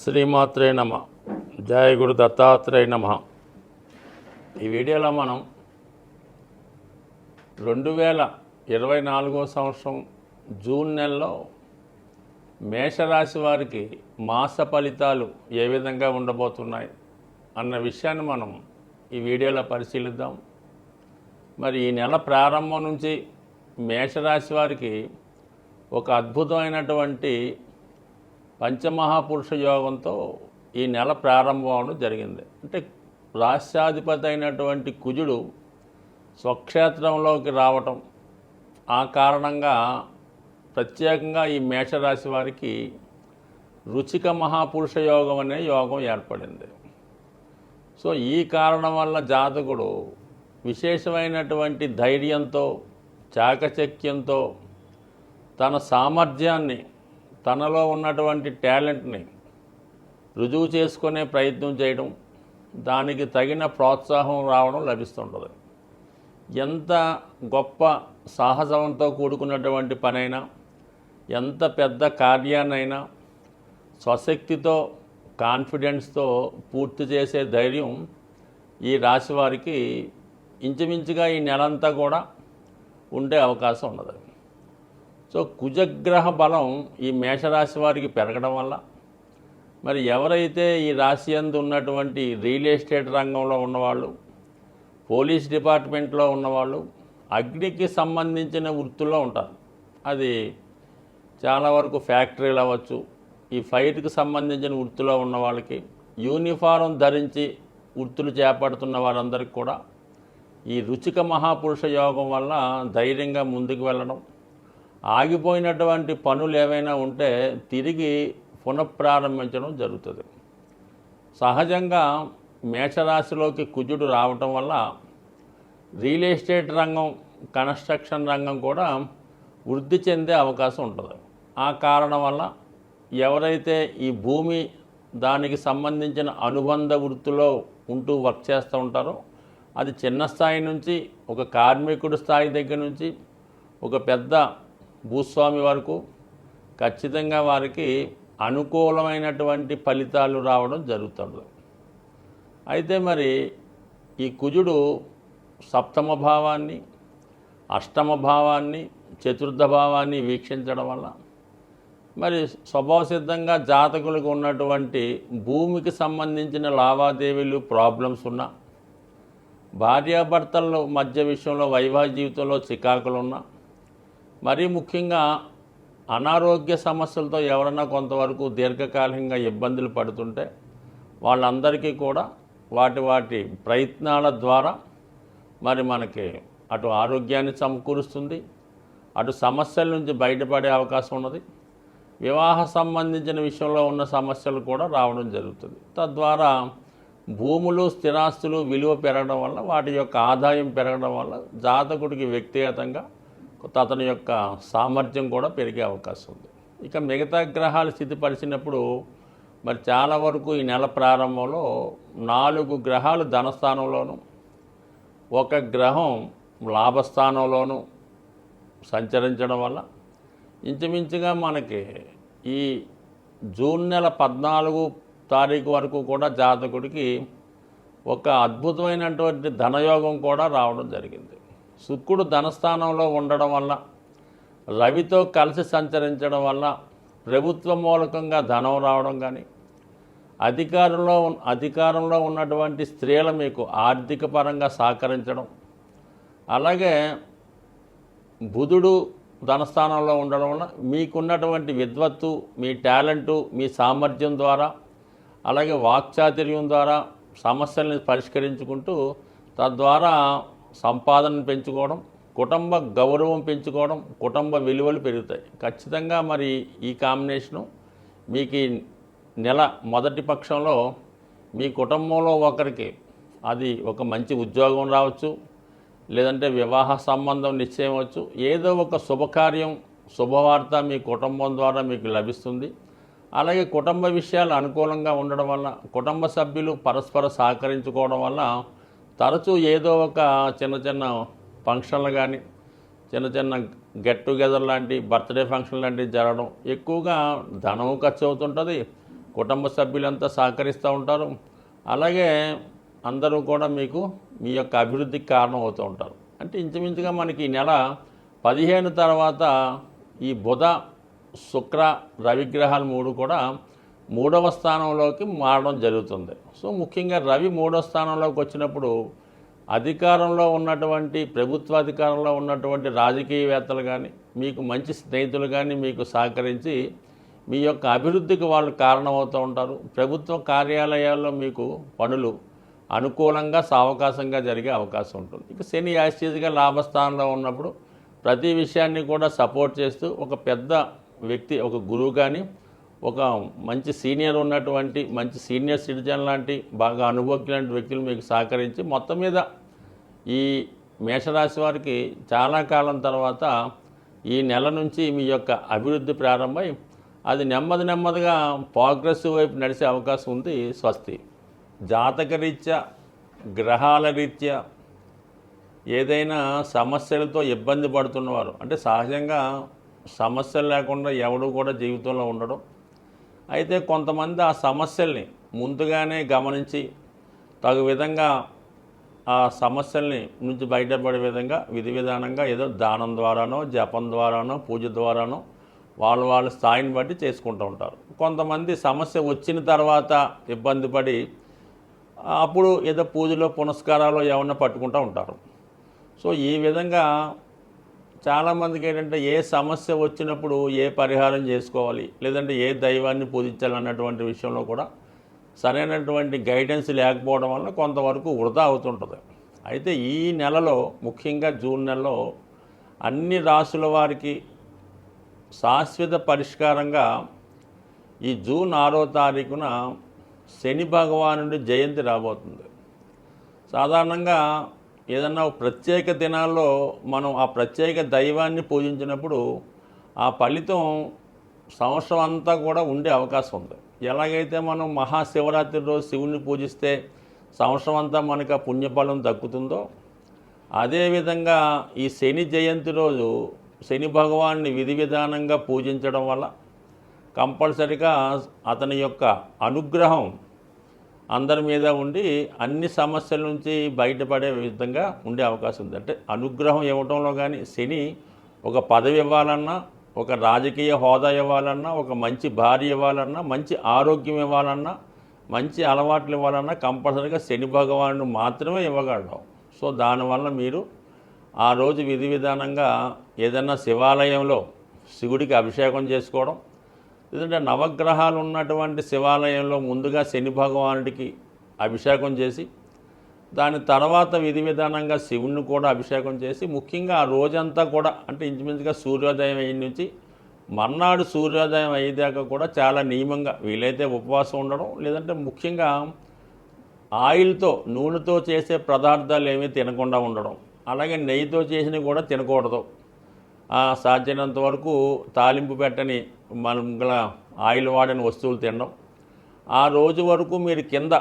శ్రీమాత్రే నమ. జయ గురు దత్తాత్రేయ నమ. ఈ వీడియోలో మనం 2024 సంవత్సరం జూన్ నెలలో మేషరాశి వారికి మాస ఫలితాలు ఏ విధంగా ఉండబోతున్నాయి అన్న విషయాన్ని మనం ఈ వీడియోలో పరిశీలిద్దాం. మరి ఈ నెల ప్రారంభం నుంచి మేషరాశి వారికి ఒక అద్భుతమైనటువంటి పంచమహాపురుష యోగంతో ఈ నెల ప్రారంభం అవడం జరిగింది. అంటే రాష్ట్రాధిపతి అయినటువంటి కుజుడు స్వక్షేత్రంలోకి రావటం, ఆ కారణంగా ప్రత్యేకంగా ఈ మేషరాశి వారికి రుచిక మహాపురుష యోగం అనే యోగం ఏర్పడింది. సో ఈ కారణం వల్ల జాతకుడు విశేషమైనటువంటి ధైర్యంతో, చాకచక్యంతో తన సామర్థ్యాన్ని, తనలో ఉన్నటువంటి టాలెంట్ని రుజువు చేసుకునే ప్రయత్నం చేయడం, దానికి తగిన ప్రోత్సాహం రావడం లభిస్తుంటుంది. ఎంత గొప్ప సాహసంతో కూడుకున్నటువంటి పనైనా, ఎంత పెద్ద కార్యాన్నైనా స్వశక్తితో, కాన్ఫిడెన్స్తో పూర్తి చేసే ధైర్యం ఈ రాశి వారికి ఇంచుమించుగా ఈ నెలంతా కూడా ఉండే అవకాశం ఉన్నది. సో కుజగ్రహ బలం ఈ మేషరాశి వారికి పెరగడం వల్ల, మరి ఎవరైతే ఈ రాశి యందు ఉన్నటువంటి రియల్ ఎస్టేట్ రంగంలో ఉన్నవాళ్ళు, పోలీస్ డిపార్ట్మెంట్లో ఉన్నవాళ్ళు, అగ్నికి సంబంధించిన వృత్తుల్లో ఉంటారు. అది చాలా వరకు ఫ్యాక్టరీలు అవ్వచ్చు. ఈ ఫైర్కి సంబంధించిన వృత్తిలో ఉన్న వాళ్ళకి, యూనిఫారం ధరించి వృత్తులు చేపడుతున్న వారందరికీ కూడా ఈ రుచిక మహాపురుష యోగం వల్ల ధైర్యంగా ముందుకు వెళ్ళడం, ఆగిపోయినటువంటి పనులు ఏవైనా ఉంటే తిరిగి పునఃప్రారంభించడం జరుగుతుంది. సహజంగా మేషరాశిలోకి కుజుడు రావటం వల్ల రియల్ ఎస్టేట్ రంగం, కన్స్ట్రక్షన్ రంగం కూడా వృద్ధి చెందే అవకాశం ఉంటుంది. ఆ కారణం వల్ల ఎవరైతే ఈ భూమి, దానికి సంబంధించిన అనుబంధ వృత్తిలో ఉంటూ వర్క్ చేస్తూ ఉంటారో, అది చిన్న స్థాయి నుంచి ఒక కార్మికుడి స్థాయి దగ్గర నుంచి ఒక పెద్ద భూస్వామి వరకు ఖచ్చితంగా వారికి అనుకూలమైనటువంటి ఫలితాలు రావడం జరుగుతుంది. అయితే మరి ఈ కుజుడు సప్తమ భావాన్ని, అష్టమ భావాన్ని, చతుర్థ భావాన్ని వీక్షించడం వల్ల మరి స్వభావసిద్ధంగా జాతకులకు ఉన్నటువంటి భూమికి సంబంధించిన లావాదేవీలు, ప్రాబ్లమ్స్ ఉన్నా, భార్యాభర్తల మధ్య విషయంలో, వైవాహిక జీవితంలో చికాకులున్నా, మరీ ముఖ్యంగా అనారోగ్య సమస్యలతో ఎవరన్నా కొంతవరకు దీర్ఘకాలికంగా ఇబ్బందులు పడుతుంటే వాళ్ళందరికీ కూడా వాటి ప్రయత్నాల ద్వారా మరి మనకి అటు ఆరోగ్యాన్ని సమకూరుస్తుంది, అటు సమస్యల నుంచి బయటపడే అవకాశం ఉన్నది. వివాహ సంబంధించిన విషయంలో ఉన్న సమస్యలు కూడా రావడం జరుగుతుంది. తద్వారా భూములు, స్థిరాస్తులు విలువ పెరగడం వల్ల, వాటి యొక్క ఆదాయం పెరగడం వల్ల జాతకుడికి వ్యక్తిగతంగా అతని యొక్క సామర్థ్యం కూడా పెరిగే అవకాశం ఉంది. ఇక మిగతా గ్రహాలు స్థితిపరిచినప్పుడు మరి చాలా వరకు ఈ నెల ప్రారంభంలో 4 గ్రహాలు ధనస్థానంలోను, 1 గ్రహం లాభస్థానంలోను సంచరించడం వల్ల ఇంచుమించుగా మనకి ఈ జూన్ నెల 14 తారీఖు వరకు కూడా జాతకుడికి ఒక అద్భుతమైనటువంటి ధనయోగం కూడా రావడం జరిగింది. శుక్రుడు ధనస్థానంలో ఉండడం వల్ల, రవితో కలిసి సంచరించడం వల్ల ప్రభుత్వ మూలకంగా ధనం రావడం కానీ, అధికారంలో ఉన్నటువంటి స్త్రీలు మీకు ఆర్థిక పరంగా సహకరించడం, అలాగే బుధుడు ధనస్థానంలో ఉండడం వల్ల మీకున్నటువంటి విద్వత్తు, మీ టాలెంటు, మీ సామర్థ్యం ద్వారా, అలాగే వాక్చాతుర్యం ద్వారా సమస్యల్ని పరిష్కరించుకుంటూ తద్వారా సంపాదనను పెంచుకోవడం, కుటుంబ గౌరవం పెంచుకోవడం, కుటుంబ విలువలు పెరుగుతాయి. ఖచ్చితంగా మరి ఈ కాంబినేషను మీకు ఈ నెల మొదటి పక్షంలో మీ కుటుంబంలో ఒకరికి అది ఒక మంచి ఉద్యోగం రావచ్చు, లేదంటే వివాహ సంబంధం నిశ్చయం అవచ్చు. ఏదో ఒక శుభకార్యం, శుభవార్త మీ కుటుంబం ద్వారా మీకు లభిస్తుంది. అలాగే కుటుంబ విషయాలు అనుకూలంగా ఉండడం వల్ల, కుటుంబ సభ్యులు పరస్పర సహకరించుకోవడం వల్ల తరచూ ఏదో ఒక చిన్న ఫంక్షన్లు కానీ, చిన్న గెట్ టుగెదర్ లాంటి, బర్త్డే ఫంక్షన్ లాంటివి జరగడం, ఎక్కువగా ధనం ఖర్చు అవుతుంటుంది, కుటుంబ సభ్యులంతా సహకరిస్తూ ఉంటారు. అలాగే అందరూ కూడా మీకు మీ యొక్క అభివృద్ధికి కారణం అవుతూ ఉంటారు. అంటే ఇంచుమించుగా మనకి ఈ నెల 15 తర్వాత ఈ బుధ శుక్ర రవిగ్రహాలు 3 కూడా 3వ స్థానంలోకి మారడం జరుగుతుంది. సో ముఖ్యంగా రవి 3వ స్థానంలోకి వచ్చినప్పుడు అధికారంలో ఉన్నటువంటి ప్రభుత్వాధికారంలో ఉన్నటువంటి రాజకీయవేత్తలు కానీ మీకు మంచి స్నేహితులు కానీ మీకు సహకరించి మీ యొక్క అభివృద్ధికి వాళ్ళు కారణమవుతూ ఉంటారు. ప్రభుత్వ కార్యాలయాల్లో మీకు పనులు అనుకూలంగా సావకాశంగా జరిగే అవకాశం ఉంటుంది. ఇక శని యాస్టీజ్గా లాభస్థానంలో ఉన్నప్పుడు ప్రతి విషయాన్ని కూడా సపోర్ట్ చేస్తూ ఒక పెద్ద వ్యక్తి, ఒక గురువు కానీ ఒక మంచి సీనియర్ ఉన్నటువంటి మంచి సీనియర్ సిటిజన్ లాంటి బాగా అనుభవజ్ఞ వ్యక్తులు మీకు సహకరించి మొత్తం మీద ఈ మేషరాశి వారికి చాలా కాలం తర్వాత ఈ నెల నుంచి మీ యొక్క అభివృద్ధి ప్రారంభమై అది నెమ్మదిగా ప్రోగ్రెసివ్ వైపు నడిచే అవకాశం ఉంది. స్వస్తి. జాతకరీత్యా గ్రహాల రీత్యా ఏదైనా సమస్యలతో ఇబ్బంది పడుతున్నవారు, అంటే సహజంగా సమస్యలు లేకుండా ఎవడు కూడా జీవితంలో ఉండడం, అయితే కొంతమంది ఆ సమస్యల్ని ముందుగానే గమనించి తగు విధంగా ఆ సమస్యల్ని నుంచి బయటపడే విధంగా విధి విధానంగా ఏదో దానం ద్వారానో జపం ద్వారానో పూజ ద్వారానో వాళ్ళ స్థాయిని బట్టి చేసుకుంటూ ఉంటారు. కొంతమంది సమస్య వచ్చిన తర్వాత ఇబ్బంది పడి అప్పుడు ఏదో పూజలో పునస్కారాలు ఏమన్నా పట్టుకుంటూ ఉంటారు. సో ఈ విధంగా చాలామందికి ఏంటంటే ఏ సమస్య వచ్చినప్పుడు ఏ పరిహారం చేసుకోవాలి, లేదంటే ఏ దైవాన్ని పూజించాలి అన్నటువంటి విషయంలో కూడా సరైనటువంటి గైడెన్స్ లేకపోవడం వల్ల కొంతవరకు వృధా అవుతుంటుంది. అయితే ఈ నెలలో ముఖ్యంగా జూన్ నెలలో అన్ని రాశుల వారికి శాశ్వత పరిష్కారంగా ఈ జూన్ 6వ తారీఖున శని భగవానుడి జయంతి రాబోతుంది. సాధారణంగా ఏదన్నా ప్రత్యేక దినాల్లో మనం ఆ ప్రత్యేక దైవాన్ని పూజించినప్పుడు ఆ ఫలితం సంవత్సరం అంతా కూడా ఉండే అవకాశం ఉంది. ఎలాగైతే మనం మహాశివరాత్రి రోజు శివుణ్ణి పూజిస్తే సంవత్సరం అంతా మనకు ఆ పుణ్యఫలం దక్కుతుందో, అదేవిధంగా ఈ శని జయంతి రోజు శని భగవాన్ని విధి విధానంగా పూజించడం వల్ల కంపల్సరిగా అతని యొక్క అనుగ్రహం అందరి మీద ఉండి అన్ని సమస్యల నుంచి బయటపడే విధంగా ఉండే అవకాశం ఉంది. అంటే అనుగ్రహం ఇవ్వడంలో కానీ శని ఒక పదవి ఇవ్వాలన్నా, ఒక రాజకీయ హోదా ఇవ్వాలన్నా, ఒక మంచి భార్య ఇవ్వాలన్నా, మంచి ఆరోగ్యం ఇవ్వాలన్నా, మంచి అలవాట్లు ఇవ్వాలన్నా కంపల్సరీగా శని భగవానుడు మాత్రమే ఇవ్వగలడు. సో దానివల్ల మీరు ఆ రోజు విధి విధానంగా ఏదైనా శివాలయంలో శివుడికి అభిషేకం చేసుకోవడం, లేదంటే నవగ్రహాలు ఉన్నటువంటి శివాలయంలో ముందుగా శని భగవానుడికి అభిషేకం చేసి దాని తర్వాత విధి విధానంగా శివుణ్ణి కూడా అభిషేకం చేసి ముఖ్యంగా ఆ రోజంతా కూడా అంటే ఇంచుమించుగా సూర్యోదయం అయిన నుంచి మర్నాడు సూర్యోదయం అయ్యేదాకా కూడా చాలా నియమంగా వీలైతే ఉపవాసం ఉండడం, లేదంటే ముఖ్యంగా ఆయిల్తో నూనెతో చేసే పదార్థాలు ఏమీ తినకుండా ఉండడం, అలాగే నెయ్యితో చేసినవి కూడా తినకూడదు. సాధ్యమైనంత వరకు తాలింపు పెట్టని మన ఆయిల్ వాడని వస్తువులు తినడం. ఆ రోజు వరకు మీరు కింద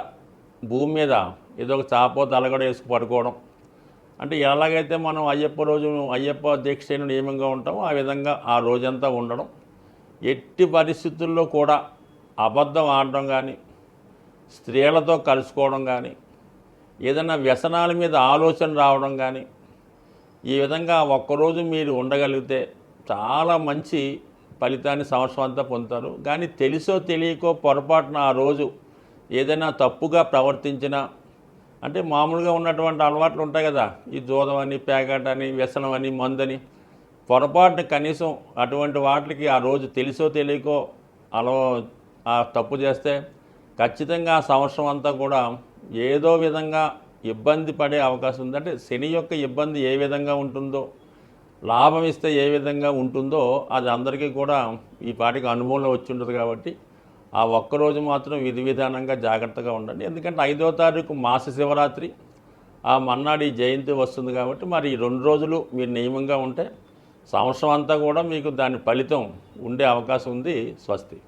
భూమి మీద ఏదో ఒక చాపో తలగడ వేసుకు పడుకోవడం, అంటే ఎలాగైతే మనం అయ్యప్ప దీక్షను నియమంగా ఉంటామో ఆ విధంగా ఆ రోజంతా ఉండడం. ఎట్టి పరిస్థితుల్లో కూడా అబద్ధం ఆడడం కానీ, స్త్రీలతో కలుసుకోవడం కానీ, ఏదైనా వ్యసనాల మీద ఆలోచన రావడం కానీ, ఈ విధంగా ఒక్కరోజు మీరు ఉండగలిగితే చాలా మంచి ఫలితాన్ని సంవత్సరం అంతా పొందుతారు. కానీ తెలుసో తెలియకో పొరపాటున ఆ రోజు ఏదైనా తప్పుగా ప్రవర్తించినా, అంటే మామూలుగా ఉన్నటువంటి అలవాట్లు ఉంటాయి కదా, ఈ జూదం అని, పేకాట అని, వ్యసనం అని, మందని, పొరపాటున కనీసం అటువంటి వాటికి ఆ రోజు తెలుసో తెలియకో ఆ తప్పు చేస్తే ఖచ్చితంగా ఆ సంవత్సరం అంతా కూడా ఏదో విధంగా ఇబ్బంది పడే అవకాశం ఉంది. అంటే శని యొక్క ఇబ్బంది ఏ విధంగా ఉంటుందో, లాభం ఇస్తే ఏ విధంగా ఉంటుందో అది అందరికీ కూడా ఈ పాటికి అనుభవంలో వచ్చి ఉంటుంది. కాబట్టి ఆ ఒక్కరోజు మాత్రం విధి విధానంగా జాగ్రత్తగా ఉండండి. ఎందుకంటే 5వ తారీఖు మాస శివరాత్రి, ఆ మన్నాడు ఈ జయంతి వస్తుంది. కాబట్టి మరి ఈ 2 రోజులు మీరు నియమంగా ఉంటే సంవత్సరం అంతా కూడా మీకు దాని ఫలితం ఉండే అవకాశం ఉంది. స్వస్తి.